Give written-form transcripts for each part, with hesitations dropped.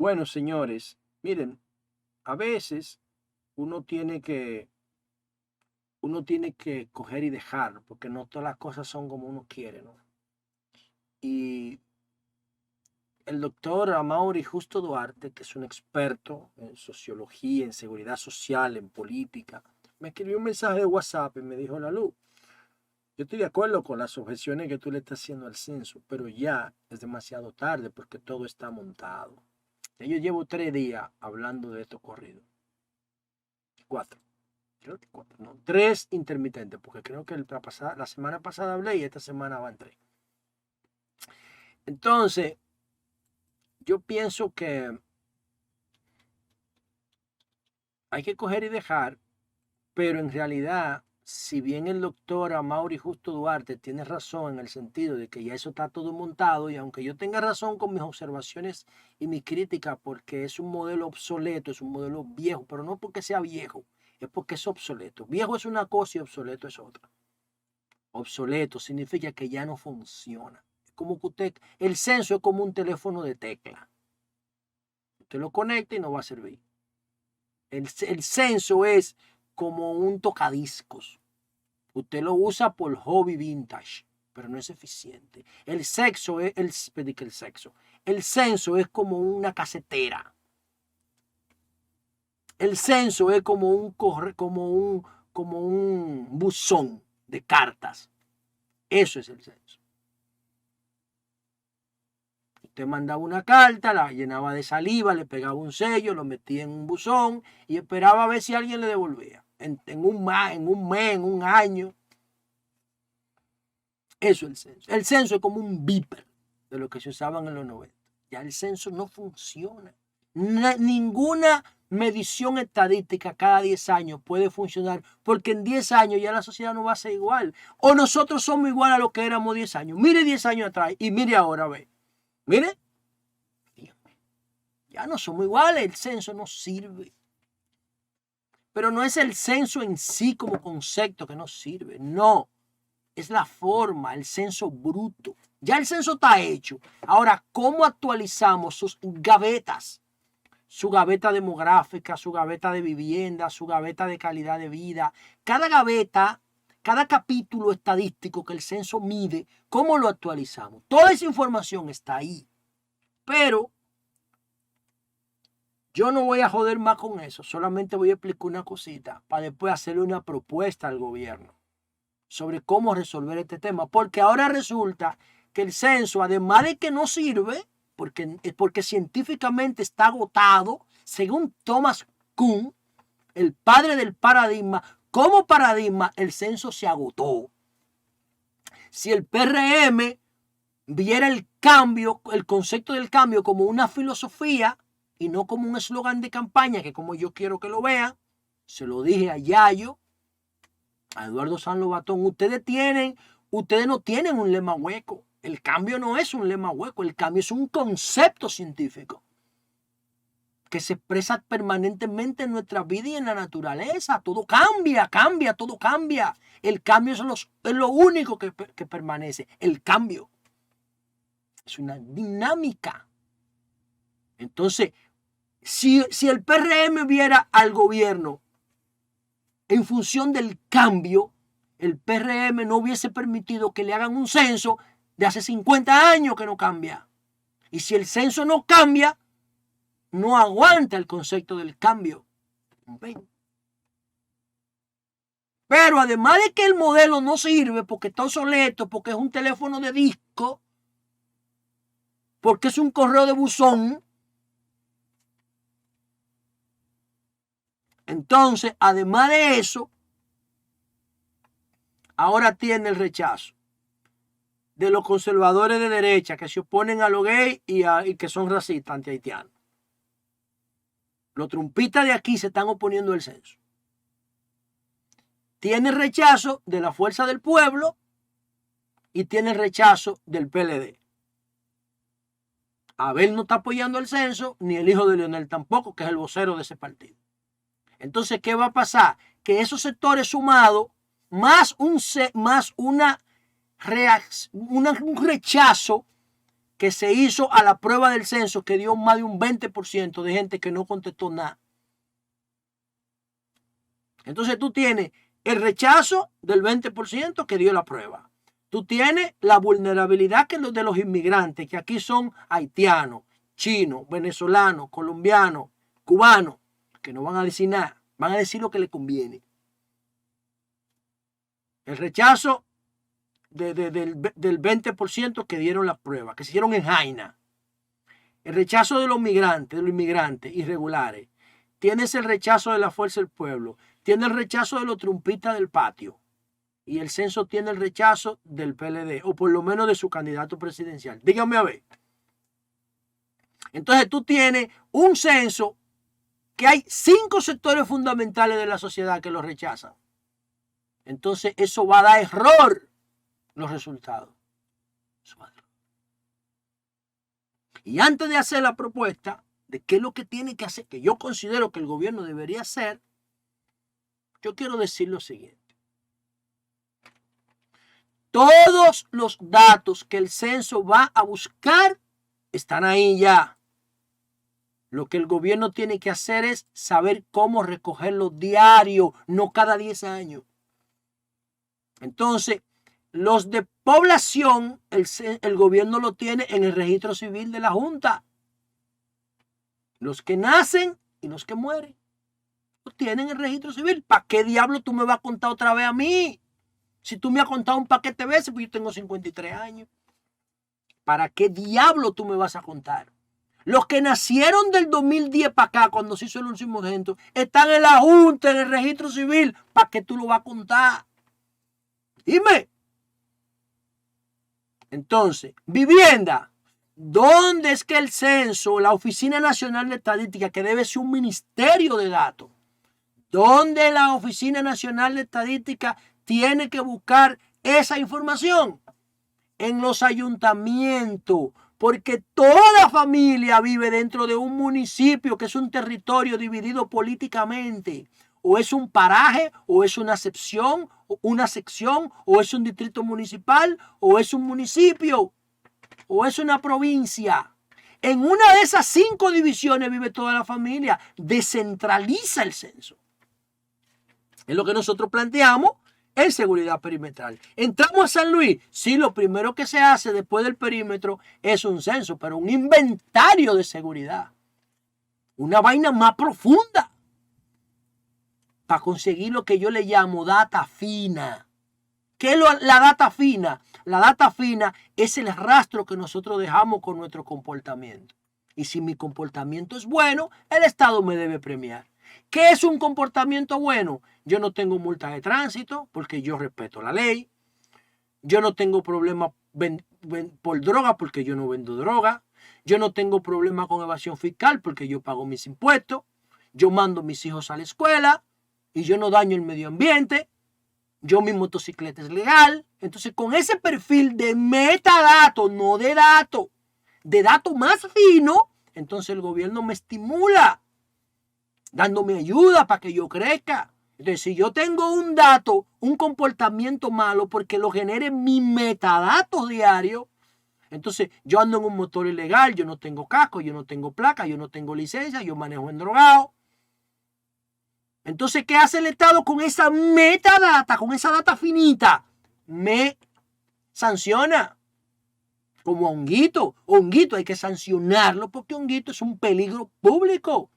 Bueno, señores, miren, a veces uno tiene que, uno tiene que coger y dejar, porque no todas las cosas son como uno quiere, ¿no? Y el doctor Amaury Justo Duarte, que es un experto en sociología, en seguridad social, en política, me escribió un mensaje de WhatsApp y me dijo, Lalu, yo estoy de acuerdo con las objeciones que tú le estás haciendo al censo, pero ya es demasiado tarde porque todo está montado. Yo llevo 3 días hablando de esto corrido. 4. Creo que 4, no. 3 intermitentes, porque creo que la semana pasada hablé y esta semana van 3. Entonces, yo pienso que hay que coger y dejar, pero en realidad, si bien el doctor Amaury Justo Duarte tiene razón en el sentido de que ya eso está todo montado, y aunque yo tenga razón con mis observaciones y mis críticas, porque es un modelo obsoleto, es un modelo viejo, pero no porque sea viejo, es porque es obsoleto. Viejo es una cosa y obsoleto es otra. Obsoleto significa que ya no funciona. Es como que el censo es como un teléfono de tecla. Usted lo conecta y no va a servir. El censo es como un tocadiscos. Usted lo usa por hobby vintage, pero no es eficiente. El censo es como una casetera. El censo es como un buzón de cartas. Eso es el censo. Usted mandaba una carta, la llenaba de saliva, le pegaba un sello, lo metía en un buzón y esperaba a ver si alguien le devolvía. En un mes, en un año. Eso es el censo. El censo es como un beeper de lo que se usaban en los 90. Ya el censo no funciona. Ninguna medición estadística cada 10 años puede funcionar porque en 10 años ya la sociedad no va a ser igual. O nosotros somos igual a lo que éramos 10 años. Mire 10 años atrás y mire ahora, ve. Mire, ya no somos iguales, el censo no sirve. Pero no es el censo en sí como concepto que no sirve, no. Es la forma, el censo bruto. Ya el censo está hecho. Ahora, ¿cómo actualizamos sus gavetas? Su gaveta demográfica, su gaveta de vivienda, su gaveta de calidad de vida. Cada gaveta, cada capítulo estadístico que el censo mide, ¿cómo lo actualizamos? Toda esa información está ahí. Pero yo no voy a joder más con eso. Solamente voy a explicar una cosita para después hacerle una propuesta al gobierno sobre cómo resolver este tema. Porque ahora resulta que el censo, además de que no sirve, porque científicamente está agotado, según Thomas Kuhn, el padre del paradigma, como paradigma el censo se agotó. Si el PRM viera el cambio, el concepto del cambio como una filosofía y no como un eslogan de campaña, que como yo quiero que lo vean, se lo dije a Yayo, a Eduardo San Lobatón, ustedes no tienen un lema hueco. El cambio no es un lema hueco, el cambio es un concepto científico que se expresa permanentemente en nuestra vida y en la naturaleza. Todo cambia, todo cambia. El cambio es lo único que permanece, el cambio. Es una dinámica. Entonces, si el PRM viera al gobierno en función del cambio, el PRM no hubiese permitido que le hagan un censo de hace 50 años que no cambia. Y si el censo no cambia, no aguanta el concepto del cambio. ¿Ven? Pero además de que el modelo no sirve porque está obsoleto, porque es un teléfono de disco, porque es un correo de buzón, entonces, además de eso, ahora tiene el rechazo de los conservadores de derecha que se oponen a los gays y que son racistas anti-haitianos. Los trumpistas de aquí se están oponiendo al censo. Tiene el rechazo de la Fuerza del Pueblo y tiene el rechazo del PLD. Abel no está apoyando el censo, ni el hijo de Leonel tampoco, que es el vocero de ese partido. Entonces, ¿qué va a pasar? Que esos sectores sumados, más un rechazo que se hizo a la prueba del censo, que dio más de un 20% de gente que no contestó nada. Entonces tú tienes el rechazo del 20% que dio la prueba. Tú tienes la vulnerabilidad que de los inmigrantes, que aquí son haitianos, chinos, venezolanos, colombianos, cubanos, que no van a decir nada, van a decir lo que les conviene. El rechazo del 20% que dieron las pruebas, que se hicieron en Jaina. El rechazo de los inmigrantes irregulares. Tienes el rechazo de la Fuerza del Pueblo. Tienes el rechazo de los trumpistas del patio. Y el censo tiene el rechazo del PLD, o por lo menos de su candidato presidencial. Díganme a ver. Entonces tú tienes un censo que hay 5 sectores fundamentales de la sociedad que lo rechazan. Entonces eso va a dar error los resultados. Y antes de hacer la propuesta de qué es lo que tiene que hacer, que yo considero que el gobierno debería hacer, yo quiero decir lo siguiente. Todos los datos que el censo va a buscar están ahí ya. Lo que el gobierno tiene que hacer es saber cómo recogerlos diario, no cada 10 años. Entonces, los de población, el gobierno lo tiene en el registro civil de la Junta. Los que nacen y los que mueren, lo tienen en el registro civil. ¿Para qué diablo tú me vas a contar otra vez a mí? Si tú me has contado un paquete de veces, pues yo tengo 53 años. ¿Para qué diablo tú me vas a contar? Los que nacieron del 2010 para acá, cuando se hizo el último censo, están en la Junta, en el registro civil. ¿Para qué tú lo vas a contar? Dime. Entonces, vivienda. ¿Dónde es que el censo, la Oficina Nacional de Estadística, que debe ser un ministerio de datos, dónde la Oficina Nacional de Estadística tiene que buscar esa información? En los ayuntamientos, porque toda familia vive dentro de un municipio que es un territorio dividido políticamente. O es un paraje, o es una sección, o es un distrito municipal, o es un municipio, o es una provincia. En una de esas 5 divisiones vive toda la familia. Descentraliza el censo. Es lo que nosotros planteamos en seguridad perimetral. Entramos a San Luis. Sí, lo primero que se hace después del perímetro es un censo, pero un inventario de seguridad. Una vaina más profunda. Para conseguir lo que yo le llamo data fina. ¿Qué es la data fina? La data fina es el rastro que nosotros dejamos con nuestro comportamiento. Y si mi comportamiento es bueno, el Estado me debe premiar. ¿Qué es un comportamiento bueno? Yo no tengo multa de tránsito porque yo respeto la ley. Yo no tengo problema por droga porque yo no vendo droga. Yo no tengo problema con evasión fiscal porque yo pago mis impuestos. Yo mando a mis hijos a la escuela y yo no daño el medio ambiente. Yo mi motocicleta es legal. Entonces con ese perfil de metadato, no de dato más fino, entonces el gobierno me estimula, dándome ayuda para que yo crezca. Entonces si yo tengo un dato, un comportamiento malo porque lo genere mi metadato diario, entonces yo ando en un motor ilegal, yo no tengo casco, yo no tengo placa, yo no tengo licencia, yo manejo endrogado. Entonces, ¿qué hace el Estado con esa metadata, con esa data finita? Me sanciona. Como a Honguito. Honguito hay que sancionarlo porque Honguito es un peligro público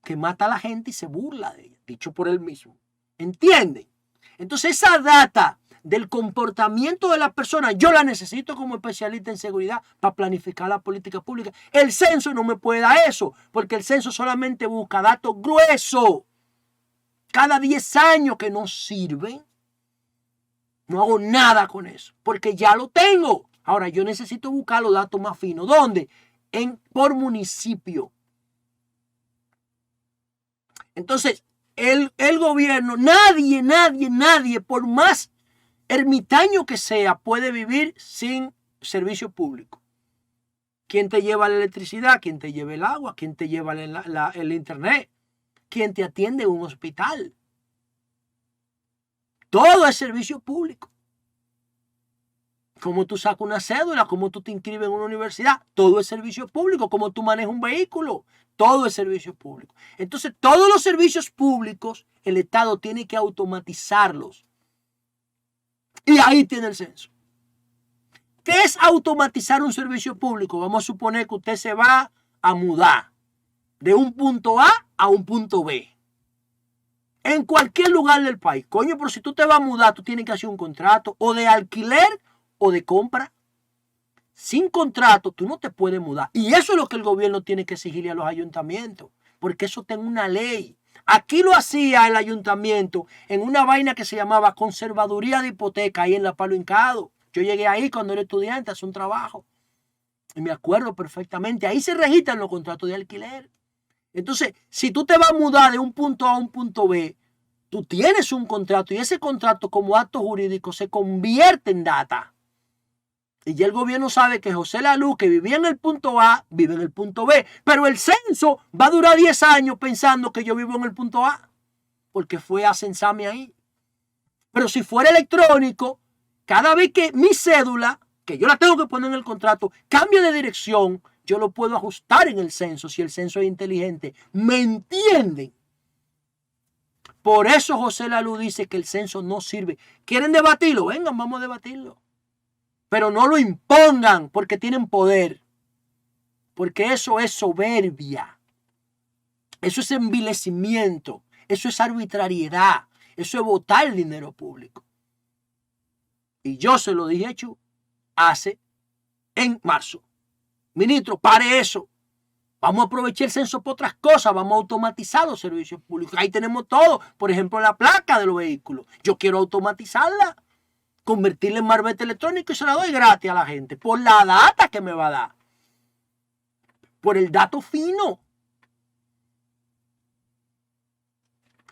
que mata a la gente y se burla de ella, dicho por él mismo. ¿Entienden? Entonces, esa data del comportamiento de las personas, yo la necesito como especialista en seguridad para planificar la política pública. El censo no me puede dar eso, porque el censo solamente busca datos gruesos. Cada 10 años que no sirven, no hago nada con eso, porque ya lo tengo. Ahora, yo necesito buscar los datos más finos. ¿Dónde? Por municipio. Entonces, el gobierno, nadie, por más ermitaño que sea, puede vivir sin servicio público. ¿Quién te lleva la electricidad? ¿Quién te lleva el agua? ¿Quién te lleva el internet? ¿Quién te atiende en un hospital? Todo es servicio público. Cómo tú sacas una cédula, cómo tú te inscribes en una universidad, todo es servicio público. Cómo tú manejas un vehículo, todo es servicio público. Entonces, todos los servicios públicos, el Estado tiene que automatizarlos. Y ahí tiene el censo. ¿Qué es automatizar un servicio público? Vamos a suponer que usted se va a mudar de un punto A un punto B. En cualquier lugar del país. Coño, pero si tú te vas a mudar, tú tienes que hacer un contrato o de alquiler o de compra. Sin contrato, tú no te puedes mudar. Y eso es lo que el gobierno tiene que exigirle a los ayuntamientos. Porque eso está en una ley. Aquí lo hacía el ayuntamiento en una vaina que se llamaba conservaduría de hipoteca, ahí en La Palo Hincado. Yo llegué ahí cuando era estudiante a hacer un trabajo. Y me acuerdo perfectamente. Ahí se registran los contratos de alquiler. Entonces, si tú te vas a mudar de un punto A a un punto B, tú tienes un contrato y ese contrato como acto jurídico se convierte en data. Y ya el gobierno sabe que José Laluz, que vivía en el punto A, vive en el punto B. Pero el censo va a durar 10 años pensando que yo vivo en el punto A. Porque fue a censarme ahí. Pero si fuera electrónico, cada vez que mi cédula, que yo la tengo que poner en el contrato, cambie de dirección, yo lo puedo ajustar en el censo si el censo es inteligente. ¿Me entienden? Por eso José Laluz dice que el censo no sirve. ¿Quieren debatirlo? Vengan, vamos a debatirlo. Pero no lo impongan porque tienen poder. Porque eso es soberbia. Eso es envilecimiento. Eso es arbitrariedad. Eso es botar el dinero público. Y yo se lo dije hecho hace en marzo. Ministro, pare eso. Vamos a aprovechar el censo para otras cosas. Vamos a automatizar los servicios públicos. Ahí tenemos todo. Por ejemplo, la placa de los vehículos. Yo quiero automatizarla. Convertirla en marbete electrónico y se la doy gratis a la gente. Por la data que me va a dar. Por el dato fino.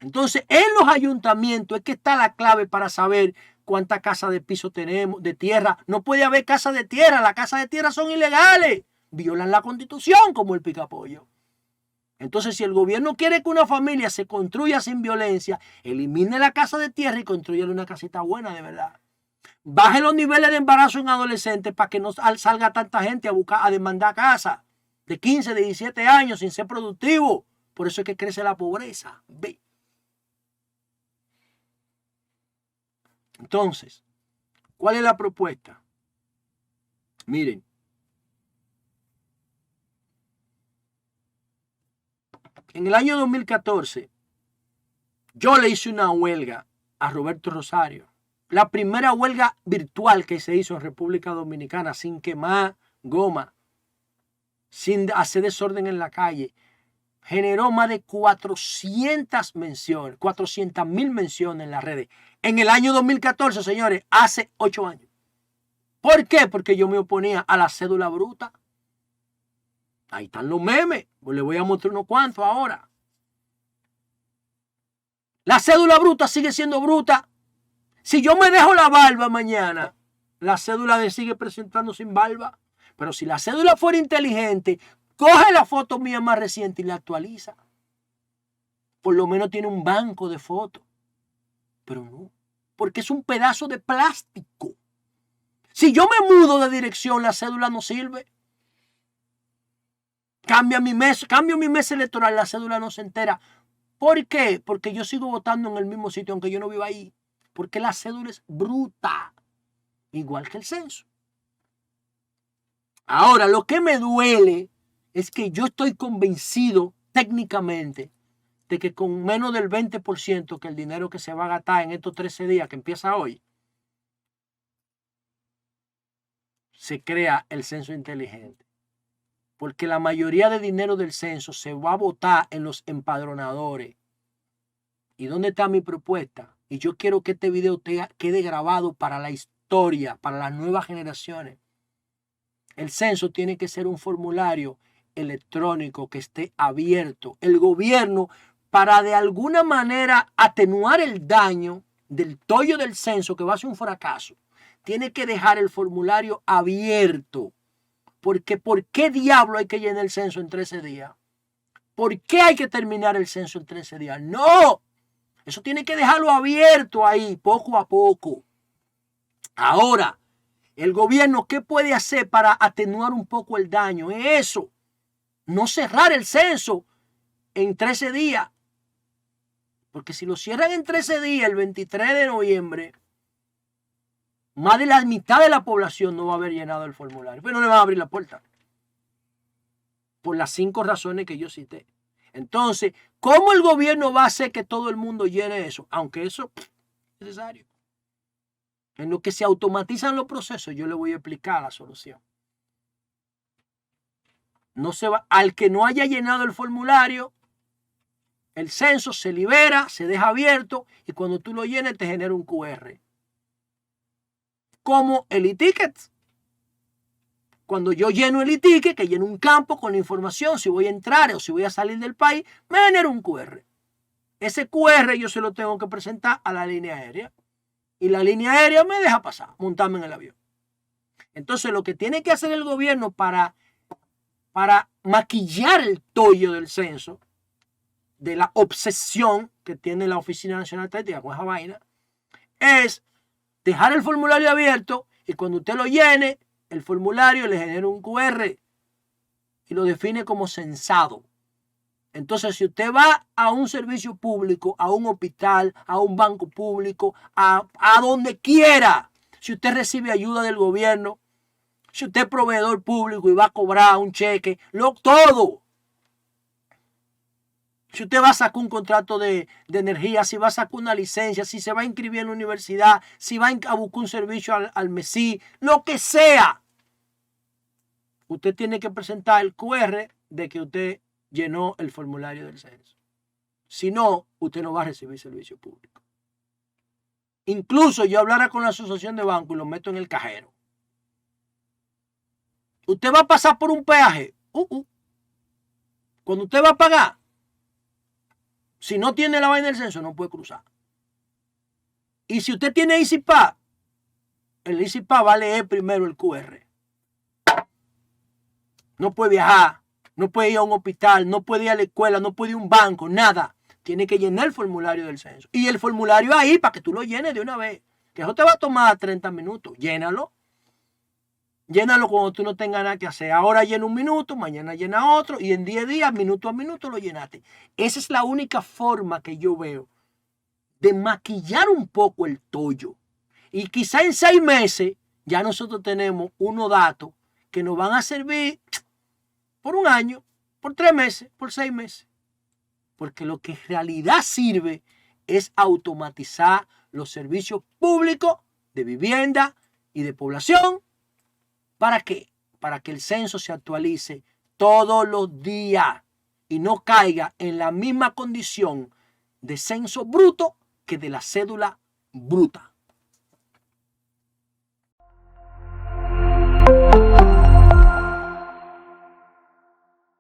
Entonces, en los ayuntamientos es que está la clave para saber cuántas casas de piso tenemos, de tierra. No puede haber casas de tierra. Las casas de tierra son ilegales. Violan la Constitución como el picapollo. Entonces, si el gobierno quiere que una familia se construya sin violencia, elimine la casa de tierra y construyale una casita buena de verdad. Baje los niveles de embarazo en adolescentes para que no salga tanta gente a demandar casa de 15, de 17 años sin ser productivo. Por eso es que crece la pobreza. Ve. Entonces, ¿cuál es la propuesta? Miren. En el año 2014, yo le hice una huelga a Roberto Rosario. La primera huelga virtual que se hizo en República Dominicana, sin quemar goma, sin hacer desorden en la calle, generó más de 400 menciones, 400,000 menciones en las redes. En el año 2014, señores, hace 8 años. ¿Por qué? Porque yo me oponía a la cédula bruta. Ahí están los memes. Pues les voy a mostrar unos cuantos ahora. La cédula bruta sigue siendo bruta. Si yo me dejo la barba mañana, la cédula me sigue presentando sin barba. Pero si la cédula fuera inteligente, coge la foto mía más reciente y la actualiza. Por lo menos tiene un banco de fotos. Pero no, porque es un pedazo de plástico. Si yo me mudo de dirección, la cédula no sirve. Cambio mi mes electoral, la cédula no se entera. ¿Por qué? Porque yo sigo votando en el mismo sitio, aunque yo no viva ahí. Porque la cédula es bruta. Igual que el censo. Ahora, lo que me duele es que yo estoy convencido técnicamente de que con menos del 20% que el dinero que se va a gastar en estos 13 días que empieza hoy, se crea el censo inteligente. Porque la mayoría de dinero del censo se va a botar en los empadronadores. ¿Y dónde está mi propuesta? Y yo quiero que este video quede grabado para la historia, para las nuevas generaciones. El censo tiene que ser un formulario electrónico que esté abierto. El gobierno, para de alguna manera atenuar el daño del tollo del censo, que va a ser un fracaso, tiene que dejar el formulario abierto. Porque ¿por qué diablo hay que llenar el censo en 13 días? ¿Por qué hay que terminar el censo en 13 días? ¡No! Eso tiene que dejarlo abierto ahí, poco a poco. Ahora, El gobierno, ¿qué puede hacer para atenuar un poco el daño? Es eso. No cerrar el censo en 13 días. Porque si lo cierran en 13 días, el 23 de noviembre, más de la mitad de la población no va a haber llenado el formulario. Pues no le van a abrir la puerta. Por las 5 razones que yo cité. Entonces, ¿cómo el gobierno va a hacer que todo el mundo llene eso? Aunque eso es necesario. En lo que se automatizan los procesos, yo le voy a explicar la solución. No se va, al que no haya llenado el formulario, el censo se libera, se deja abierto y cuando tú lo llenes te genera un QR. Como el e-ticket. Cuando yo lleno el e-ticket, que lleno un campo con la información, si voy a entrar o si voy a salir del país, me genera un QR. Ese QR yo se lo tengo que presentar a la línea aérea. Y la línea aérea me deja pasar, montarme en el avión. Entonces lo que tiene que hacer el gobierno para maquillar el tollo del censo, de la obsesión que tiene la Oficina Nacional Estadística con esa vaina, es dejar el formulario abierto y cuando usted lo llene, el formulario le genera un QR y lo define como censado. Entonces, si usted va a un servicio público, a un hospital, a un banco público, a donde quiera, si usted recibe ayuda del gobierno, si usted es proveedor público y va a cobrar un cheque, todo. Si usted va a sacar un contrato de energía, si va a sacar una licencia, si se va a inscribir en la universidad, si va a buscar un servicio al MESI, lo que sea, usted tiene que presentar el QR de que usted llenó el formulario del censo. Si no, usted no va a recibir servicio público. Incluso yo hablara con la asociación de bancos y lo meto en el cajero. Usted va a pasar por un peaje. Cuando usted va a pagar, si no tiene la vaina del censo, no puede cruzar. Y si usted tiene EasyPass, el EasyPass va a leer primero el QR. No puede viajar. No puede ir a un hospital, no puede ir a la escuela, no puede ir a un banco, nada. Tiene que llenar el formulario del censo. Y el formulario ahí para que tú lo llenes de una vez. Que eso te va a tomar 30 minutos. Llénalo. Llénalo cuando tú no tengas nada que hacer. Ahora llena un minuto, mañana llena otro y en 10 días, minuto a minuto lo llenaste. Esa es la única forma que yo veo de maquillar un poco el tollo. Y quizá en 6 meses ya nosotros tenemos unos datos que nos van a servir por un año, por 3 meses, por 6 meses. Porque lo que en realidad sirve es automatizar los servicios públicos de vivienda y de población. ¿Para qué? Para que el censo se actualice todos los días y no caiga en la misma condición de censo bruto que de la cédula bruta.